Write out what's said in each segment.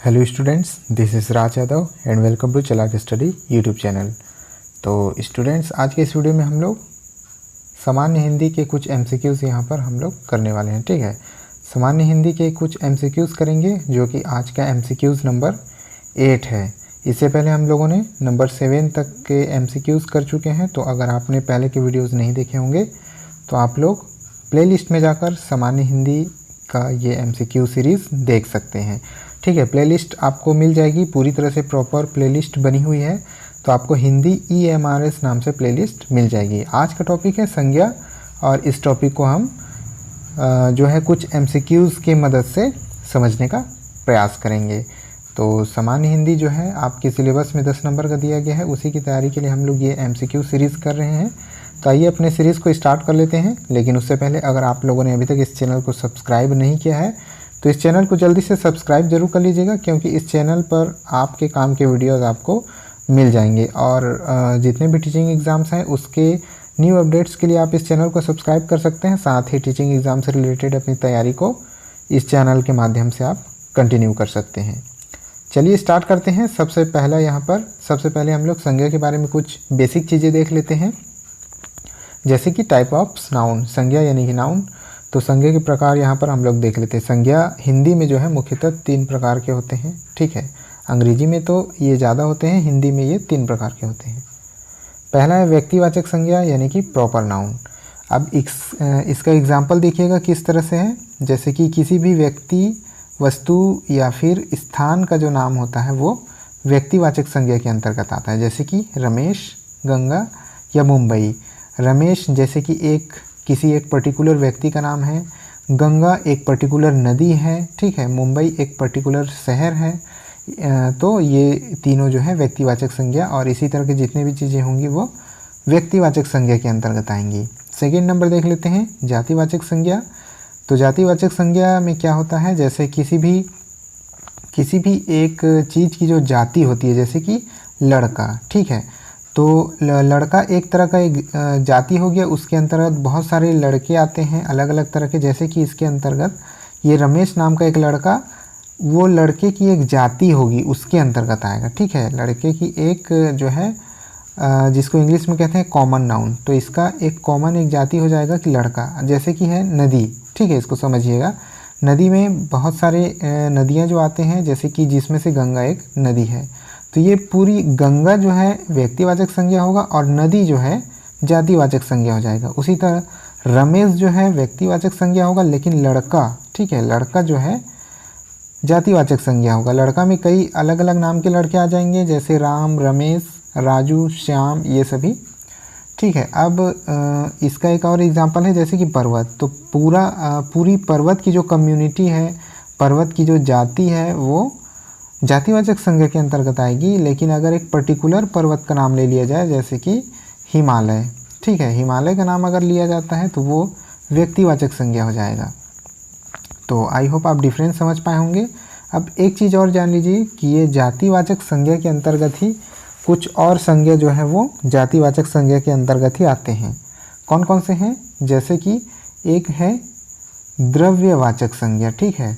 Hello students, this is Raj Yadav and welcome to Chalak study YouTube channel. तो students, आज के इस वीडियो में हम लोग सामान्य हिंदी के कुछ एमसीक्यूज़ यहाँ पर हम लोग करने वाले हैं। ठीक है, सामान्य हिंदी के कुछ एमसीक्यूज़ करेंगे जो कि आज का एमसीक्यूज़ नंबर 8 है। इससे पहले हम लोगों ने नंबर 7 तक के एमसीक्यूज़ कर चुके हैं। तो अगर आपने पहले के वीडियोज़ नहीं देखे होंगे तो आप लोग प्लेलिस्ट में जाकर सामान्य हिंदी का ये एमसीक्यू सीरीज़ देख सकते हैं। ठीक है, प्लेलिस्ट आपको मिल जाएगी, पूरी तरह से प्रॉपर प्लेलिस्ट बनी हुई है। तो आपको हिंदी EMRS नाम से प्लेलिस्ट मिल जाएगी। आज का टॉपिक है संज्ञा और इस टॉपिक को हम जो है कुछ MCQs की मदद से समझने का प्रयास करेंगे। तो सामान्य हिंदी जो है आपके सिलेबस में 10 नंबर का दिया गया है, उसी की तैयारी के लिए हम लोग ये MCQ सीरीज़ कर रहे हैं। तो आइए अपने सीरीज़ को स्टार्ट कर लेते हैं। लेकिन उससे पहले अगर आप लोगों ने अभी तक इस चैनल को सब्सक्राइब नहीं किया है तो इस चैनल को जल्दी से सब्सक्राइब जरूर कर लीजिएगा, क्योंकि इस चैनल पर आपके काम के वीडियोस आपको मिल जाएंगे। और जितने भी टीचिंग एग्ज़ाम्स हैं उसके न्यू अपडेट्स के लिए आप इस चैनल को सब्सक्राइब कर सकते हैं। साथ ही टीचिंग एग्ज़ाम से रिलेटेड अपनी तैयारी को इस चैनल के माध्यम से आप कंटिन्यू कर सकते हैं। चलिए स्टार्ट करते हैं। सबसे पहले हम लोग संज्ञा के बारे में कुछ बेसिक चीज़ें देख लेते हैं, जैसे कि टाइप ऑफ नाउन, संज्ञा यानी कि नाउन। तो संज्ञा के प्रकार यहाँ पर हम लोग देख लेते हैं। संज्ञा हिंदी में जो है मुख्यतः 3 प्रकार के होते हैं। ठीक है, अंग्रेजी में तो ये ज़्यादा होते हैं, हिंदी में ये 3 प्रकार के होते हैं। पहला है व्यक्तिवाचक संज्ञा यानी कि प्रॉपर नाउन। अब इसका एग्जाम्पल देखिएगा किस तरह से है। जैसे कि किसी भी व्यक्ति, वस्तु या फिर स्थान का जो नाम होता है वो व्यक्तिवाचक संज्ञा के अंतर्गत आता है। जैसे कि रमेश, गंगा या मुंबई। रमेश जैसे कि किसी एक पर्टिकुलर व्यक्ति का नाम है, गंगा एक पर्टिकुलर नदी है, ठीक है, मुंबई एक पर्टिकुलर शहर है। तो ये तीनों जो है व्यक्तिवाचक संज्ञा, और इसी तरह की जितनी भी चीज़ें होंगी वो व्यक्तिवाचक संज्ञा के अंतर्गत आएंगी। सेकेंड नंबर देख लेते हैं जातिवाचक संज्ञा। तो जातिवाचक संज्ञा में क्या होता है, जैसे किसी भी एक चीज़ की जो जाति होती है, जैसे कि लड़का, ठीक है, तो लड़का एक तरह का एक जाति हो गया। उसके अंतर्गत बहुत सारे लड़के आते हैं अलग अलग तरह के। जैसे कि इसके अंतर्गत ये रमेश नाम का एक लड़का, वो लड़के की एक जाति होगी, उसके अंतर्गत आएगा। ठीक है, लड़के की एक जो है जिसको इंग्लिश में कहते हैं कॉमन नाउन, तो इसका एक कॉमन एक जाति हो जाएगा कि लड़का। जैसे कि है नदी, ठीक है, इसको समझिएगा। नदी में बहुत सारे नदियाँ जो आते हैं, जैसे कि जिसमें से गंगा एक नदी है। तो ये पूरी गंगा जो है व्यक्तिवाचक संज्ञा होगा और नदी जो है जातिवाचक संज्ञा हो जाएगा। उसी तरह रमेश जो है व्यक्तिवाचक संज्ञा होगा, लेकिन लड़का, ठीक है, लड़का जो है जातिवाचक संज्ञा होगा। लड़का में कई अलग अलग नाम के लड़के आ जाएंगे, जैसे राम, रमेश, राजू, श्याम, ये सभी। ठीक है, अब इसका एक और एग्जांपल है, जैसे कि पर्वत। तो पूरी पर्वत की जो कम्युनिटी है, पर्वत की जो जाति है, वो जातिवाचक संज्ञा के अंतर्गत आएगी। लेकिन अगर एक पर्टिकुलर पर्वत का नाम ले लिया जाए, जैसे कि हिमालय, ठीक है, हिमालय का नाम अगर लिया जाता है तो वो व्यक्तिवाचक संज्ञा हो जाएगा। तो आई होप आप डिफरेंस समझ पाए होंगे। अब एक चीज़ और जान लीजिए कि ये जातिवाचक संज्ञा के अंतर्गत ही कुछ और संज्ञा जो है वो जातिवाचक संज्ञा के अंतर्गत ही आते हैं। कौन कौन से हैं, जैसे कि एक है द्रव्यवाचक संज्ञा। ठीक है,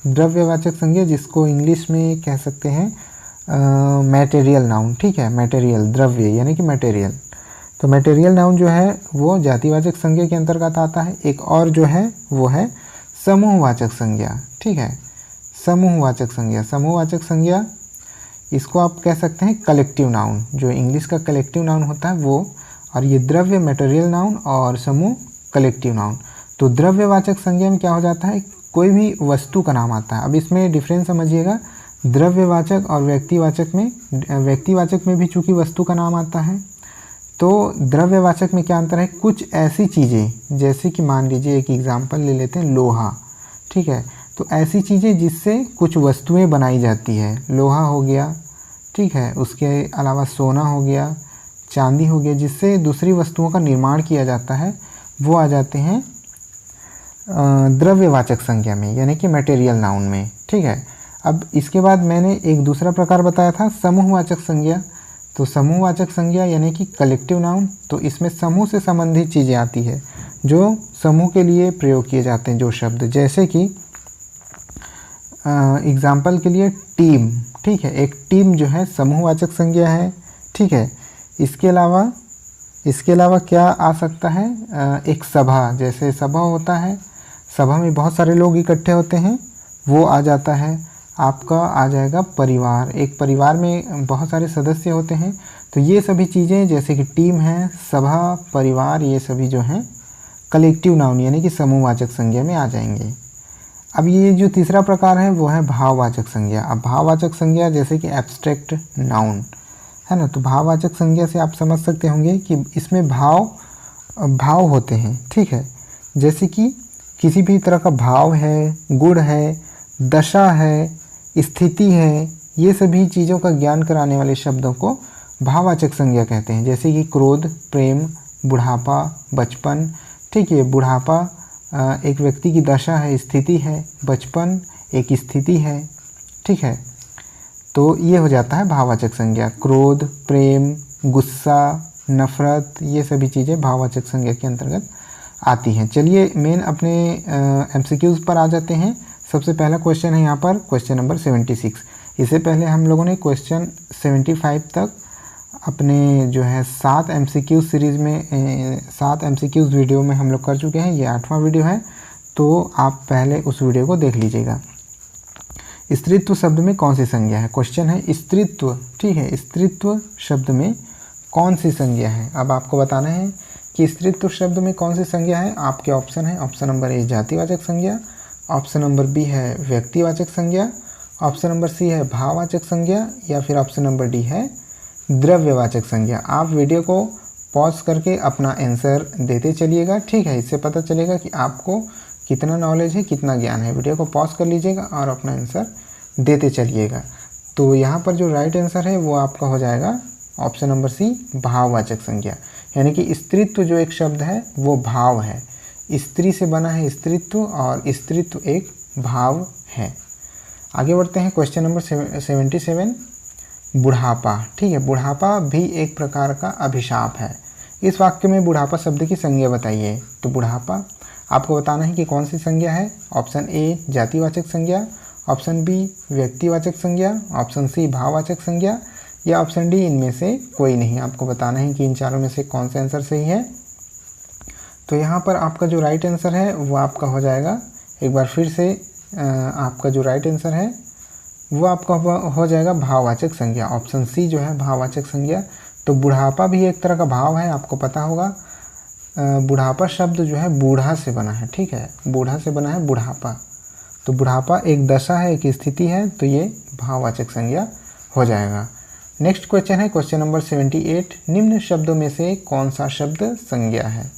द्रव्यवाचक संज्ञा, जिसको इंग्लिश में कह सकते हैं मटेरियल नाउन। ठीक है, मटेरियल, द्रव्य यानी कि मटेरियल। तो मटेरियल नाउन जो है वो जातिवाचक संज्ञा के अंतर्गत आता है। एक और जो है वो है समूहवाचक संज्ञा। ठीक है, समूहवाचक संज्ञा इसको आप कह सकते हैं कलेक्टिव नाउन। जो इंग्लिश का कलेक्टिव नाउन होता है वो, और ये द्रव्य मटेरियल नाउन और समूह कलेक्टिव नाउन। तो द्रव्यवाचक संज्ञा में क्या हो जाता है, कोई भी वस्तु का नाम आता है। अब इसमें डिफरेंस समझिएगा, द्रव्यवाचक और व्यक्तिवाचक में भी चूंकि वस्तु का नाम आता है, तो द्रव्यवाचक में क्या अंतर है, कुछ ऐसी चीज़ें, जैसे कि मान लीजिए एक एग्जांपल ले लेते हैं, लोहा। ठीक है, तो ऐसी चीज़ें जिससे कुछ वस्तुएं बनाई जाती है, लोहा हो गया, ठीक है, उसके अलावा सोना हो गया, चांदी हो गया, जिससे दूसरी वस्तुओं का निर्माण किया जाता है, वो आ जाते हैं द्रव्यवाचक संज्ञा में, यानी कि मटेरियल नाउन में। ठीक है, अब इसके बाद मैंने एक दूसरा प्रकार बताया था समूहवाचक संज्ञा। तो समूहवाचक संज्ञा यानी कि कलेक्टिव नाउन। तो इसमें समूह से संबंधित चीज़ें आती है, जो समूह के लिए प्रयोग किए जाते हैं जो शब्द, जैसे कि एग्जाम्पल के लिए टीम, ठीक है, एक टीम जो है समूहवाचक संज्ञा है, ठीक है। इसके अलावा क्या आ सकता है, एक सभा, जैसे सभा होता है, सभा में बहुत सारे लोग इकट्ठे होते हैं, वो आ जाता है। आपका आ जाएगा परिवार, एक परिवार में बहुत सारे सदस्य होते हैं, तो ये सभी चीज़ें जैसे कि टीम है, सभा, परिवार, ये सभी जो हैं कलेक्टिव नाउन यानी कि समूहवाचक संज्ञा में आ जाएंगे। अब ये जो तीसरा प्रकार है वो है भाववाचक संज्ञा। अब भाववाचक संज्ञा जैसे कि एब्स्ट्रैक्ट नाउन है ना, तो भाववाचक संज्ञा से आप समझ सकते होंगे कि इसमें भाव होते हैं, ठीक है। जैसे कि किसी भी तरह का भाव है, गुण है, दशा है, स्थिति है, ये सभी चीज़ों का ज्ञान कराने वाले शब्दों को भाववाचक संज्ञा कहते हैं। जैसे कि क्रोध, प्रेम, बुढ़ापा, बचपन, ठीक है। बुढ़ापा एक व्यक्ति की दशा है, स्थिति है, बचपन एक स्थिति है, ठीक है। तो ये हो जाता है भाववाचक संज्ञा। क्रोध, प्रेम, गुस्सा, नफरत, ये सभी चीज़ें भाववाचक संज्ञा के अंतर्गत आती हैं। चलिए मेन अपने एमसीक्यूज़ पर आ जाते हैं। सबसे पहला क्वेश्चन है यहाँ पर क्वेश्चन नंबर 76। इससे पहले हम लोगों ने क्वेश्चन 75 तक अपने जो है 7 एमसीक्यू सीरीज़ में 7 एमसीक्यूज़ वीडियो में हम लोग कर चुके हैं। ये 8वां वीडियो है, तो आप पहले उस वीडियो को देख लीजिएगा। स्त्रीत्व शब्द में कौन सी संज्ञा है? क्वेश्चन है स्त्रीत्व, ठीक है। स्त्रीत्व शब्द में कौन सी संज्ञा है? अब आपको बताना है कि स्त्रीत्व शब्द में कौन सी संज्ञा है। आपके ऑप्शन है, ऑप्शन नंबर ए जातिवाचक संज्ञा, ऑप्शन नंबर बी है व्यक्तिवाचक संज्ञा, ऑप्शन नंबर सी है भाववाचक संज्ञा, या फिर ऑप्शन नंबर डी है द्रव्यवाचक संज्ञा। आप वीडियो को पॉज करके अपना आंसर देते चलिएगा, ठीक है। इससे पता चलेगा कि आपको कितना नॉलेज है, कितना ज्ञान है। वीडियो को पॉज कर लीजिएगा और अपना आंसर देते चलिएगा। तो यहाँ पर जो राइट आंसर है वो आपका हो जाएगा ऑप्शन नंबर सी भाववाचक संज्ञा। यानी कि स्त्रीत्व जो एक शब्द है वो भाव है, स्त्री से बना है स्त्रीत्व, और स्त्रीत्व एक भाव है। आगे बढ़ते हैं क्वेश्चन नंबर 77 बुढ़ापा, ठीक है। बुढ़ापा भी एक प्रकार का अभिशाप है। इस वाक्य में बुढ़ापा शब्द की संज्ञा बताइए। तो बुढ़ापा आपको बताना है कि कौन सी संज्ञा है। ऑप्शन ए जातिवाचक संज्ञा, ऑप्शन बी व्यक्तिवाचक संज्ञा, ऑप्शन सी भाववाचक संज्ञा, या ऑप्शन डी इनमें से कोई नहीं। आपको बताना है कि इन चारों में से कौन सा आंसर सही है। तो यहाँ पर आपका जो राइट आंसर है वो आपका हो जाएगा, एक बार फिर से आपका जो राइट आंसर है वो आपका हो जाएगा भाववाचक संज्ञा। ऑप्शन सी जो है भाववाचक संज्ञा। तो बुढ़ापा भी एक तरह का भाव है, आपको पता होगा। बुढ़ापा शब्द जो है बूढ़ा से बना है, ठीक है। बूढ़ा से बना है बुढ़ापा। तो बुढ़ापा एक दशा है, एक स्थिति है, तो ये भाववाचक संज्ञा हो जाएगा। नेक्स्ट क्वेश्चन है क्वेश्चन नंबर 78। निम्न शब्दों में से कौन सा शब्द संज्ञा है?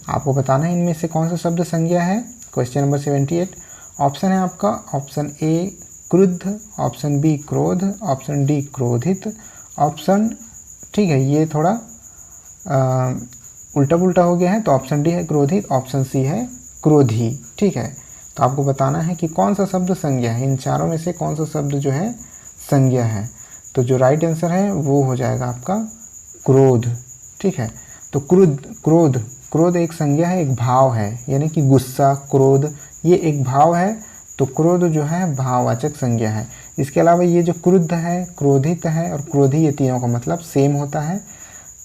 आपको बताना है इनमें से कौन सा शब्द संज्ञा है। क्वेश्चन नंबर 78 ऑप्शन है आपका, ऑप्शन ए क्रुद्ध, ऑप्शन बी क्रोध, ऑप्शन डी क्रोधित, ऑप्शन, ठीक है, ये थोड़ा उल्टा पुल्टा हो गया है, तो ऑप्शन डी है क्रोधित, ऑप्शन सी है क्रोधी, ठीक है। तो आपको बताना है कि कौन सा शब्द संज्ञा है, इन चारों में से कौन सा शब्द जो है संज्ञा है। तो जो राइट आंसर है वो हो जाएगा आपका क्रोध, ठीक है। तो क्रोध एक संज्ञा है, एक भाव है, यानी कि गुस्सा, क्रोध ये एक भाव है। तो क्रोध जो है भाववाचक संज्ञा है। इसके अलावा ये जो क्रुद्ध है, क्रोधित है और क्रोधी, ये तीनों का मतलब सेम होता है।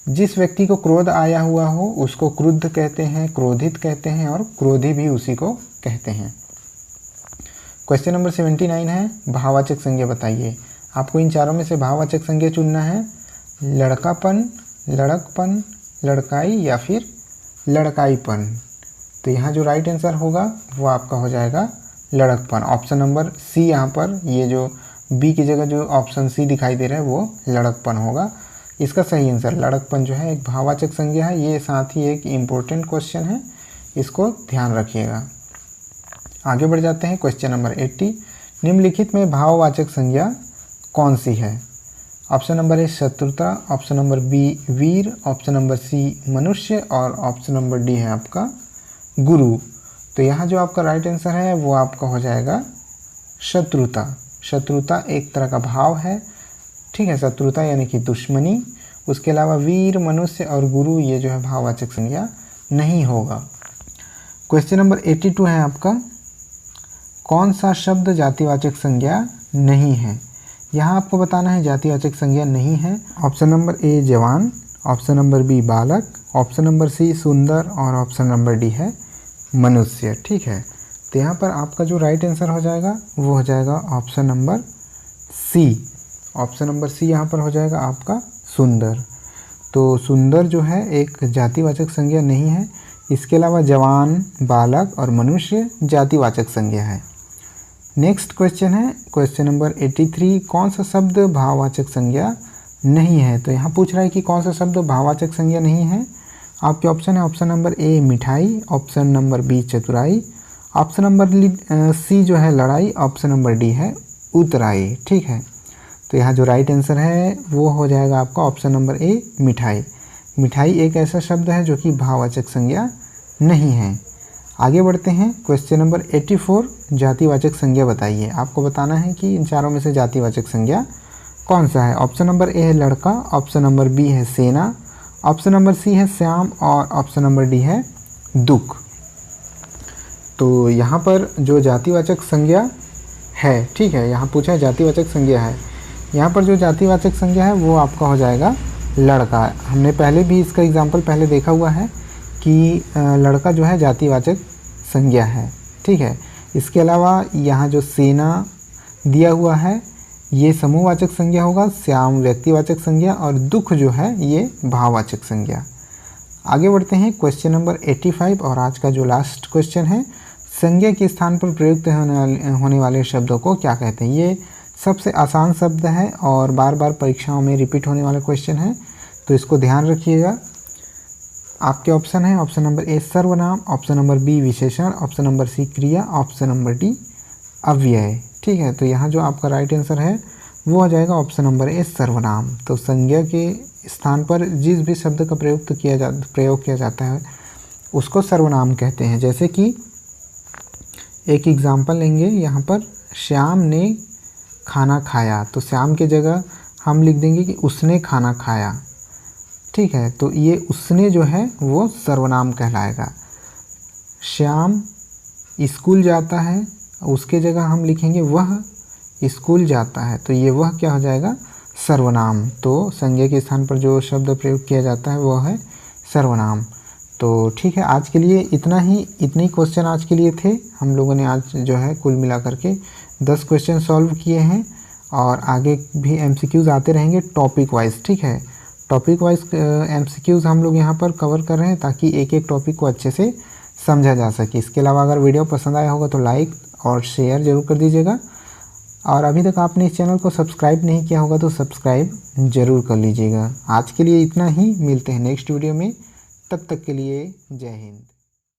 जिस व्यक्ति को क्रोध आया हुआ हो उसको क्रुद्ध कहते हैं, क्रोधित कहते हैं, और क्रोधी भी उसी को कहते हैं। क्वेश्चन नंबर 79 है भाववाचक संज्ञा बताइए। आपको इन चारों में से भाववाचक संज्ञा चुनना है। लड़कापन, लड़कपन, लड़काई या फिर लड़काईपन। तो यहाँ जो राइट आंसर होगा वो आपका हो जाएगा लड़कपन। ऑप्शन नंबर सी, यहाँ पर ये जो बी की जगह जो ऑप्शन सी दिखाई दे रहा है वो लड़कपन होगा। इसका सही आंसर लड़कपन जो है एक भाववाचक संज्ञा है। ये साथ ही एक इम्पोर्टेंट क्वेश्चन है, इसको ध्यान रखिएगा। आगे बढ़ जाते हैं क्वेश्चन नंबर 80। निम्नलिखित में भाववाचक संज्ञा कौन सी है? ऑप्शन नंबर ए शत्रुता, ऑप्शन नंबर बी वीर, ऑप्शन नंबर सी मनुष्य, और ऑप्शन नंबर डी है आपका गुरु। तो यहाँ जो आपका राइट आंसर है वो आपका हो जाएगा शत्रुता। शत्रुता एक तरह का भाव है, ठीक है। शत्रुता यानी कि दुश्मनी। उसके अलावा वीर, मनुष्य और गुरु ये जो है भाववाचक संज्ञा नहीं होगा। क्वेश्चन नंबर 82 है आपका, कौन सा शब्द जातिवाचक संज्ञा नहीं है। यहाँ आपको बताना है जातिवाचक संज्ञा नहीं है। ऑप्शन नंबर ए जवान, ऑप्शन नंबर बी बालक, ऑप्शन नंबर सी सुंदर और ऑप्शन नंबर डी है मनुष्य। ठीक है, तो यहाँ पर आपका जो राइट आंसर हो जाएगा वो हो जाएगा option number C. Option number C यहाँ पर हो जाएगा आपका सुंदर। तो सुंदर जो है एक जातिवाचक संज्ञा नहीं है। इसके अलावा जवान, बालक और मनुष्य जातिवाचक संज्ञा है। नेक्स्ट क्वेश्चन है क्वेश्चन नंबर 83, कौन सा शब्द भाववाचक संज्ञा नहीं है। तो यहाँ पूछ रहा है कि कौन सा शब्द भाववाचक संज्ञा नहीं है। आपके ऑप्शन है ऑप्शन नंबर ए मिठाई, ऑप्शन नंबर बी चतुराई, ऑप्शन नंबर सी जो है लड़ाई, ऑप्शन नंबर डी है उतराई। ठीक है, तो यहाँ जो राइट आंसर है वो हो जाएगा आपका ऑप्शन नंबर ए मिठाई। मिठाई एक ऐसा शब्द है जो कि भाववाचक संज्ञा नहीं है। आगे बढ़ते हैं क्वेश्चन नंबर 84, जातिवाचक संज्ञा बताइए। आपको बताना है कि इन चारों में से जातिवाचक संज्ञा कौन सा है। ऑप्शन नंबर ए है लड़का, ऑप्शन नंबर बी है सेना, ऑप्शन नंबर सी है श्याम और ऑप्शन नंबर डी है दुख। तो यहाँ पर जो जातिवाचक संज्ञा है, ठीक है, यहाँ पूछा है जातिवाचक संज्ञा है, यहाँ पर जो जातिवाचक संज्ञा है वो आपका हो जाएगा लड़का। हमने पहले भी इसका एग्जाम्पल पहले देखा हुआ है कि लड़का जो है जातिवाचक संज्ञा है। ठीक है, इसके अलावा यहाँ जो सेना दिया हुआ है ये समूहवाचक संज्ञा होगा, श्याम व्यक्तिवाचक संज्ञा और दुख जो है ये भाववाचक संज्ञा। आगे बढ़ते हैं क्वेश्चन नंबर 85 और आज का जो लास्ट क्वेश्चन है, संज्ञा के स्थान पर प्रयुक्त होने वाले शब्दों को क्या कहते हैं। ये सबसे आसान शब्द है और बार बार परीक्षाओं में रिपीट होने वाला क्वेश्चन है, तो इसको ध्यान रखिएगा। आपके ऑप्शन है ऑप्शन नंबर ए सर्वनाम, ऑप्शन नंबर बी विशेषण, ऑप्शन नंबर सी क्रिया, ऑप्शन नंबर डी अव्यय। ठीक है, तो यहाँ जो आपका राइट आंसर है वो हो जाएगा ऑप्शन नंबर ए सर्वनाम। तो संज्ञा के स्थान पर जिस भी शब्द का प्रयोग किया जाता है उसको सर्वनाम कहते हैं। जैसे कि एक एग्जाम्पल लेंगे, यहाँ पर श्याम ने खाना खाया, तो श्याम के जगह हम लिख देंगे कि उसने खाना खाया। ठीक है, तो ये उसने जो है वो सर्वनाम कहलाएगा। श्याम स्कूल जाता है, उसके जगह हम लिखेंगे वह स्कूल जाता है, तो ये वह क्या हो जाएगा सर्वनाम। तो संज्ञा के स्थान पर जो शब्द प्रयोग किया जाता है वो है सर्वनाम। तो ठीक है, आज के लिए इतना ही क्वेश्चन आज के लिए थे। हम लोगों ने आज जो है कुल मिलाकर के 10 क्वेश्चन सॉल्व किए हैं और आगे भी MCQs आते रहेंगे टॉपिक वाइज। ठीक है, टॉपिक वाइज MCQs हम लोग यहाँ पर कवर कर रहे हैं ताकि एक एक टॉपिक को अच्छे से समझा जा सके। इसके अलावा अगर वीडियो पसंद आया होगा तो लाइक और शेयर ज़रूर कर दीजिएगा, और अभी तक आपने इस चैनल को सब्सक्राइब नहीं किया होगा तो सब्सक्राइब ज़रूर कर लीजिएगा। आज के लिए इतना ही, मिलते हैं नेक्स्ट वीडियो में, तब तक के लिए जय हिंद।